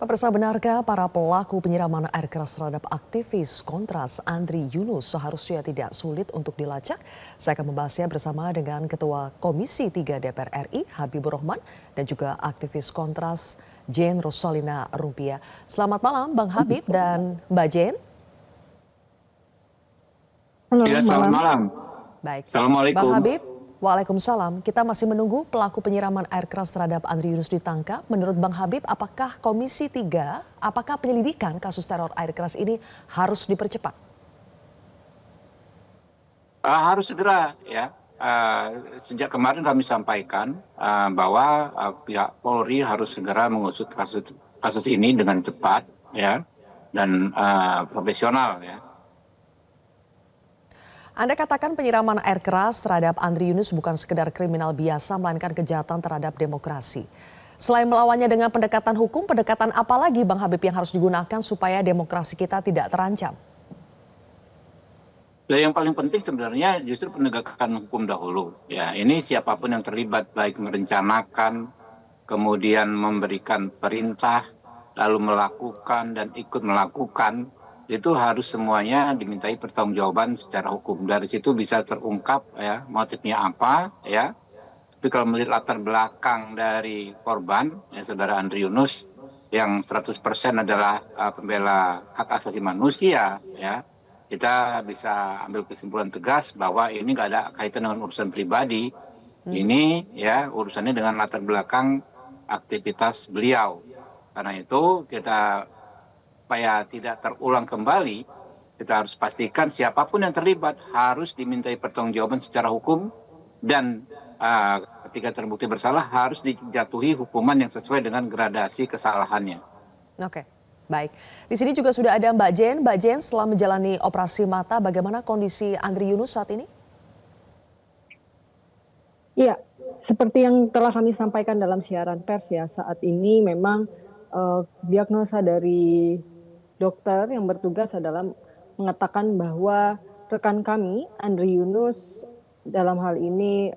Pemirsa, benarkah para pelaku penyiraman air keras terhadap aktivis Kontras Andri Yunus seharusnya tidak sulit untuk dilacak? Saya akan membahasnya bersama dengan Ketua Komisi 3 DPR RI Habibur Rahman dan juga aktivis Kontras Jane Rosalina Rumpia. Selamat malam Bang Habib dan Mbak Jane. Halo, Ya, selamat malam. Baik, Bang Assalamualaikum. Habib. Waalaikumsalam. Kita masih menunggu pelaku penyiraman air keras terhadap Andri Yunus ditangkap. Menurut Bang Habib, apakah Komisi 3, apakah penyelidikan kasus teror air keras ini harus dipercepat? Harus segera ya. Sejak kemarin kami sampaikan bahwa pihak Polri harus segera mengusut kasus ini dengan cepat ya dan profesional ya. Anda katakan penyiraman air keras terhadap Andri Yunus bukan sekedar kriminal biasa, melainkan kejahatan terhadap demokrasi. Selain melawannya dengan pendekatan hukum, pendekatan apa lagi Bang Habib yang harus digunakan supaya demokrasi kita tidak terancam? Ya, yang paling penting sebenarnya justru penegakan hukum dahulu. Ya, ini siapapun yang terlibat, baik merencanakan, kemudian memberikan perintah, lalu melakukan dan ikut melakukan, itu harus semuanya dimintai pertanggungjawaban secara hukum. Dari situ bisa terungkap ya motifnya apa ya. Tapi kalau melihat latar belakang dari korban ya saudara Andri Yunus yang 100% adalah pembela hak asasi manusia ya, kita bisa ambil kesimpulan tegas bahwa ini nggak ada kaitan dengan urusan pribadi. Ini ya urusannya dengan latar belakang aktivitas beliau. Karena itu kita supaya tidak terulang kembali, kita harus pastikan siapapun yang terlibat harus dimintai pertanggungjawaban secara hukum dan ketika terbukti bersalah harus dijatuhi hukuman yang sesuai dengan gradasi kesalahannya. Oke, baik. Di sini juga sudah ada Mbak Jane. Mbak Jane, setelah menjalani operasi mata, bagaimana kondisi Andri Yunus saat ini? Iya, seperti yang telah kami sampaikan dalam siaran pers ya, saat ini memang diagnosa dari dokter yang bertugas adalah mengatakan bahwa rekan kami, Andri Yunus, dalam hal ini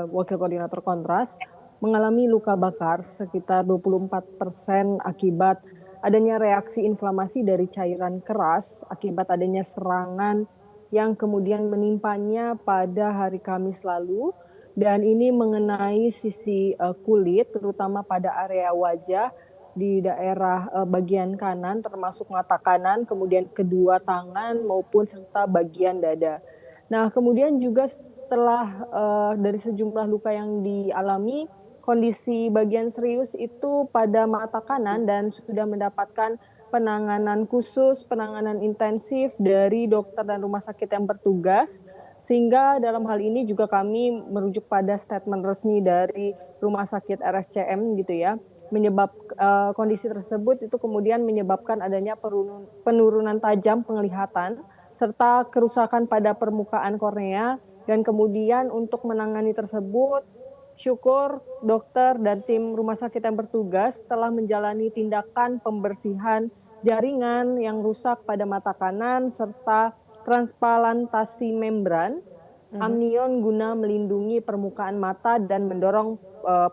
Wakil Koordinator Kontras, mengalami luka bakar sekitar 24% akibat adanya reaksi inflamasi dari cairan keras akibat adanya serangan yang kemudian menimpanya pada hari Kamis lalu. Dan ini mengenai sisi kulit, terutama pada area wajah, di daerah bagian kanan termasuk mata kanan, kemudian kedua tangan maupun serta bagian dada. Nah, kemudian juga setelah dari sejumlah luka yang dialami, kondisi bagian serius itu pada mata kanan dan sudah mendapatkan penanganan khusus, penanganan intensif dari dokter dan rumah sakit yang bertugas. Sehingga dalam hal ini juga kami merujuk pada statement resmi dari Rumah Sakit RSCM gitu ya, kondisi tersebut itu kemudian menyebabkan adanya penurunan tajam penglihatan serta kerusakan pada permukaan kornea, dan kemudian untuk menangani tersebut syukur dokter dan tim rumah sakit yang bertugas telah menjalani tindakan pembersihan jaringan yang rusak pada mata kanan serta transplantasi membran amnion guna melindungi permukaan mata dan mendorong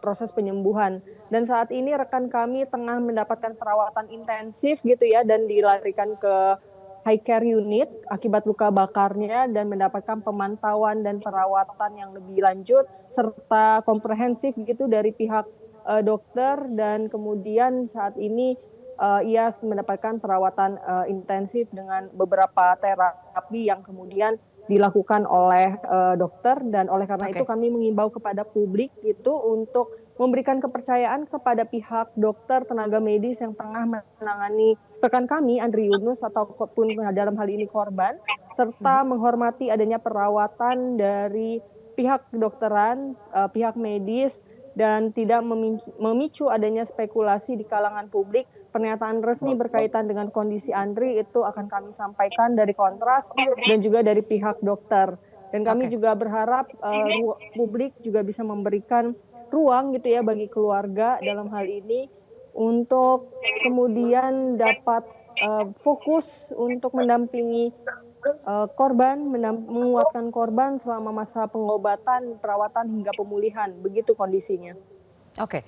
proses penyembuhan. Dan saat ini rekan kami tengah mendapatkan perawatan intensif gitu ya, dan dilarikan ke high care unit akibat luka bakarnya dan mendapatkan pemantauan dan perawatan yang lebih lanjut serta komprehensif gitu dari pihak dokter, dan kemudian saat ini ia mendapatkan perawatan intensif dengan beberapa terapi yang kemudian dilakukan oleh dokter, dan oleh karena itu kami mengimbau kepada publik itu untuk memberikan kepercayaan kepada pihak dokter tenaga medis yang tengah menangani rekan kami Andri Yunus ataupun dalam hal ini korban, serta menghormati adanya perawatan dari pihak kedokteran, pihak medis, dan tidak memicu adanya spekulasi di kalangan publik. Pernyataan resmi berkaitan dengan kondisi Andri itu akan kami sampaikan dari Kontras dan juga dari pihak dokter. Dan kami juga berharap publik juga bisa memberikan ruang gitu ya bagi keluarga dalam hal ini untuk kemudian dapat fokus untuk mendampingi korban, menguatkan korban selama masa pengobatan, perawatan hingga pemulihan. Begitu kondisinya. Oke.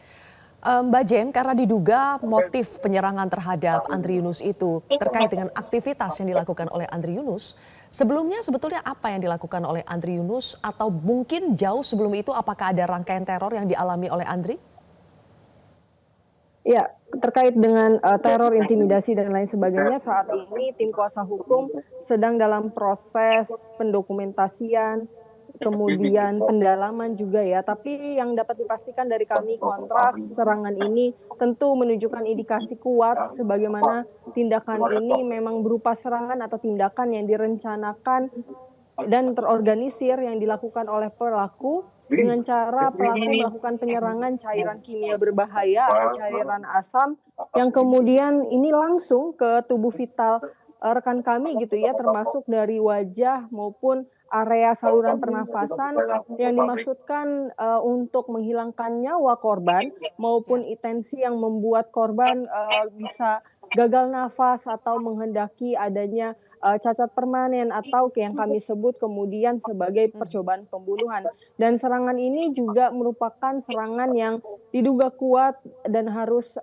Mbak Jen, karena diduga motif penyerangan terhadap Andri Yunus itu terkait dengan aktivitas yang dilakukan oleh Andri Yunus, sebelumnya sebetulnya apa yang dilakukan oleh Andri Yunus atau mungkin jauh sebelum itu apakah ada rangkaian teror yang dialami oleh Andri? Ya, terkait dengan teror, intimidasi dan lain sebagainya, saat ini tim kuasa hukum sedang dalam proses pendokumentasian, kemudian pendalaman juga ya. Tapi yang dapat dipastikan dari kami Kontras, serangan ini tentu menunjukkan indikasi kuat sebagaimana tindakan ini memang berupa serangan atau tindakan yang direncanakan dan terorganisir yang dilakukan oleh pelaku dengan cara pelaku melakukan penyerangan cairan kimia berbahaya atau cairan asam yang kemudian ini langsung ke tubuh vital rekan kami gitu ya, termasuk dari wajah maupun area saluran pernafasan yang dimaksudkan untuk menghilangkan nyawa korban maupun Ya, intensi yang membuat korban bisa gagal nafas atau menghendaki adanya cacat permanen atau yang kami sebut kemudian sebagai percobaan pembunuhan. Dan serangan ini juga merupakan serangan yang diduga kuat dan harus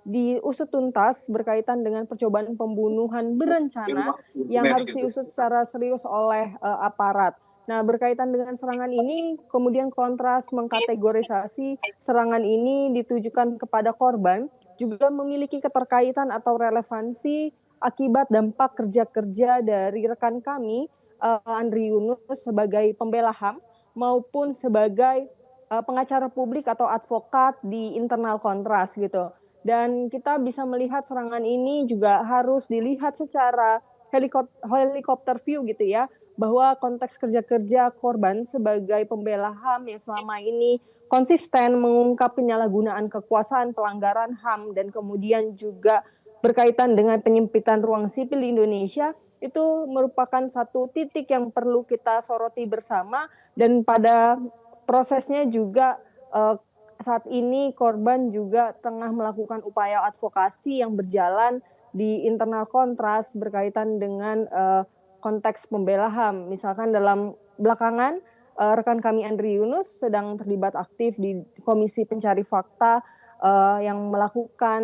diusut tuntas berkaitan dengan percobaan pembunuhan berencana yang harus diusut secara serius oleh aparat. Nah, berkaitan dengan serangan ini, kemudian Kontras mengkategorisasi serangan ini ditujukan kepada korban, juga memiliki keterkaitan atau relevansi akibat dampak kerja-kerja dari rekan kami, Andri Yunus sebagai pembela HAM maupun sebagai pengacara publik atau advokat di internal Kontras gitu. Dan kita bisa melihat serangan ini juga harus dilihat secara helikopter view gitu ya, bahwa konteks kerja-kerja korban sebagai pembela HAM yang selama ini konsisten mengungkap penyalahgunaan kekuasaan, pelanggaran HAM, dan kemudian juga berkaitan dengan penyempitan ruang sipil di Indonesia, itu merupakan satu titik yang perlu kita soroti bersama dan pada prosesnya juga saat ini korban juga tengah melakukan upaya advokasi yang berjalan di internal Kontras berkaitan dengan konteks pembela HAM. Misalkan dalam belakangan rekan kami Andri Yunus sedang terlibat aktif di Komisi Pencari Fakta yang melakukan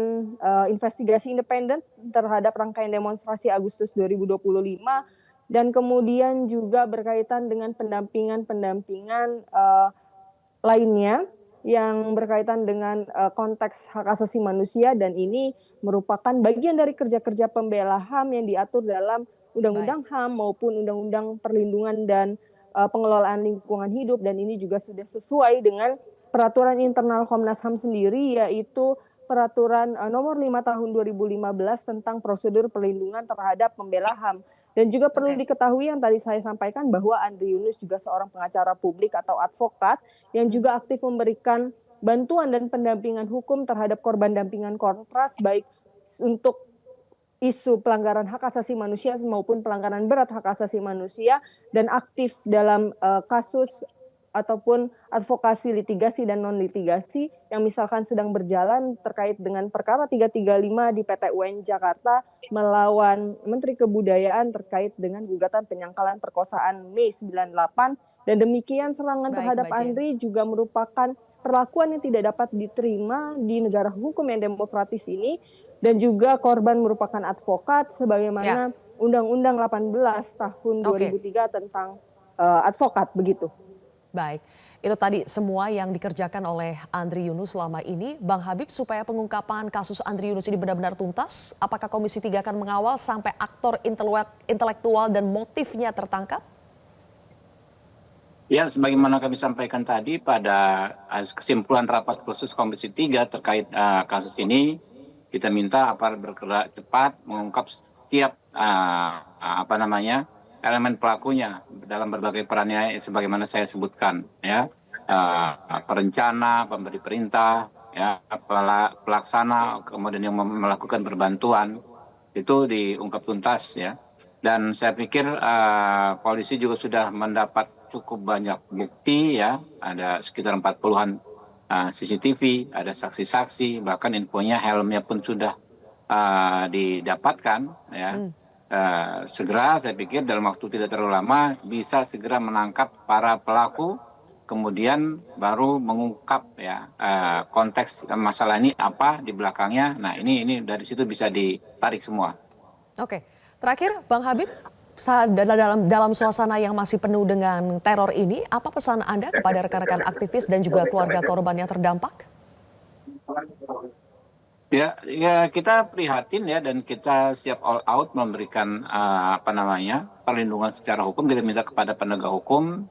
investigasi independen terhadap rangkaian demonstrasi Agustus 2025 dan kemudian juga berkaitan dengan pendampingan lainnya yang berkaitan dengan konteks hak asasi manusia dan ini merupakan bagian dari kerja-kerja pembela HAM yang diatur dalam baik. Undang-Undang HAM maupun Undang-Undang Perlindungan dan Pengelolaan Lingkungan Hidup dan ini juga sudah sesuai dengan peraturan internal Komnas HAM sendiri yaitu peraturan nomor 5 tahun 2015 tentang prosedur perlindungan terhadap pembela HAM. Dan juga perlu Oke. diketahui yang tadi saya sampaikan bahwa Andri Yunus juga seorang pengacara publik atau advokat yang Hmm. juga aktif memberikan bantuan dan pendampingan hukum terhadap korban dampingan Kontras baik untuk isu pelanggaran hak asasi manusia maupun pelanggaran berat hak asasi manusia dan aktif dalam kasus ataupun advokasi litigasi dan non litigasi yang misalkan sedang berjalan terkait dengan perkara 335 di PT UN Jakarta melawan Menteri Kebudayaan terkait dengan gugatan penyangkalan perkosaan Mei 98 dan demikian serangan Baik, terhadap Mbak Jen. Andri juga merupakan perlakuan yang tidak dapat diterima di negara hukum yang demokratis ini dan juga korban merupakan advokat Ya, sebagaimana Undang-Undang 18 tahun oke. 2003 tentang advokat begitu. Baik, itu tadi semua yang dikerjakan oleh Andri Yunus selama ini. Bang Habib, supaya pengungkapan kasus Andri Yunus ini benar-benar tuntas, apakah Komisi 3 akan mengawal sampai aktor intelektual dan motifnya tertangkap? Ya, sebagaimana kami sampaikan tadi pada kesimpulan rapat khusus Komisi 3 terkait kasus ini, kita minta aparat bergerak cepat mengungkap setiap elemen pelakunya dalam berbagai perannya sebagaimana saya sebutkan ya. Perencana, pemberi perintah, ya, pelaksana, kemudian yang melakukan perbantuan itu diungkap tuntas ya. Dan saya pikir polisi juga sudah mendapat cukup banyak bukti ya, ada sekitar 40-an CCTV, ada saksi-saksi, bahkan infonya helmnya pun sudah didapatkan ya. Hmm. Segera saya pikir dalam waktu tidak terlalu lama bisa segera menangkap para pelaku, kemudian baru mengungkap ya konteks masalah ini apa di belakangnya. Nah ini dari situ bisa ditarik semua. Oke, terakhir Bang Habib, dalam suasana yang masih penuh dengan teror ini, apa pesan Anda kepada rekan-rekan aktivis dan juga keluarga korban yang terdampak? Ya, kita prihatin ya dan kita siap all out memberikan perlindungan secara hukum. Kita minta kepada penegak hukum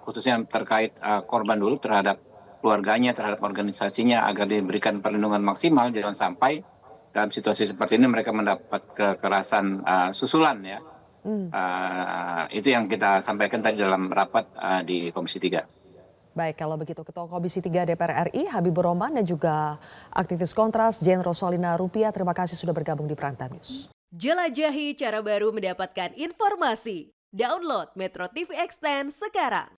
khususnya terkait korban dulu terhadap keluarganya, terhadap organisasinya agar diberikan perlindungan maksimal. Jangan sampai dalam situasi seperti ini mereka mendapat kekerasan susulan ya. Itu yang kita sampaikan tadi dalam rapat di Komisi 3. Baik, kalau begitu Ketua Komisi 3 DPR RI Habibur Rahman dan juga aktivis Kontras Jen Rosalina Rupiah, terima kasih sudah bergabung di Prime Time News. Jelajahi cara baru mendapatkan informasi. Download Metro TV Extend sekarang.